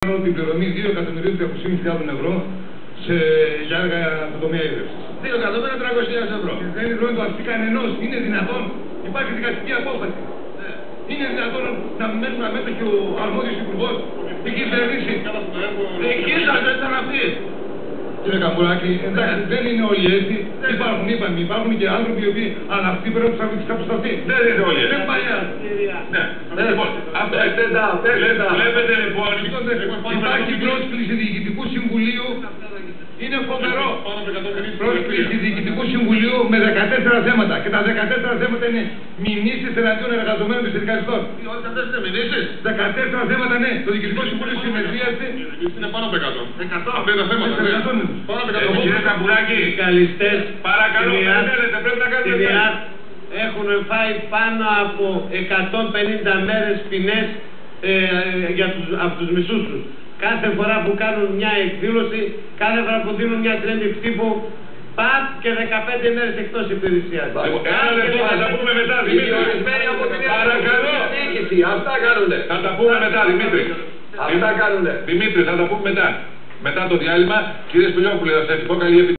Την πληρωμή 2.300.000 ευρώ για έργα στο τομέα ίδρυυσης. 2.300.000 ευρώ. Δεν είναι το αυτή κανενός. Είναι δυνατόν, υπάρχει δικαστική απόφαση. Είναι δυνατόν να μένουμε αμέτωχοι ο αρμόδιος υπουργός, την κυβέρνηση. Εκεί σας ήταν αυτοί. Κύριε Καμπουράκη, εντάξει, δεν είναι όλοι έτσι. Υπάρχουν και άνθρωποι οι οποίοι, αλλά αυτοί πρέπει να τους αποσταθεί. Δεν είναι όλοι έτσι. Δεν πάει άλλο. Ναι, λοιπόν, βλέπετε λοιπόν, υπάρχει πρόσκληση Διοικητικού Συμβουλίου. Είναι φοβερό. Πρόσκληση Διοικητικού Συμβουλίου με 14 θέματα. Και τα 14 θέματα είναι μηνύσεις εναντίον εργαζομένων και συνδικαλιστών. όλες αυτές είναι μηνύσεις. 14 θέματα, ναι. Το Διοικητικό Συμβούλιο συνεδρίασε. Είναι πάνω από 100. 100. Αυτά είναι τα θέματα. Πάνω από 100. Κύριε Καμπουράκη, οι συνδικαλιστές παρακαλώ, πρέπει να κάνετε. έχουν φάει πάνω από 150 μέρες ποινές από τους μισούς τους. Κάθε φορά που κάνουν μια εκδήλωση, κάθε φορά που δίνουν μια τρέντιξη τύπου, πας και 15 μέρες εκτός υπηρεσίας. Ένα λεπτό, θα τα πούμε μετά, Δημήτρη. Παρακαλώ. Αυτά κάνουνε. Θα τα πούμε μετά, Δημήτρη. Αυτά κάνουνε. Δημήτρη, θα τα πούμε μετά. Μετά το διάλειμμα, κύριε Σπηλιόπουλε, θα σας ευχηθώ καλή επιτυχία.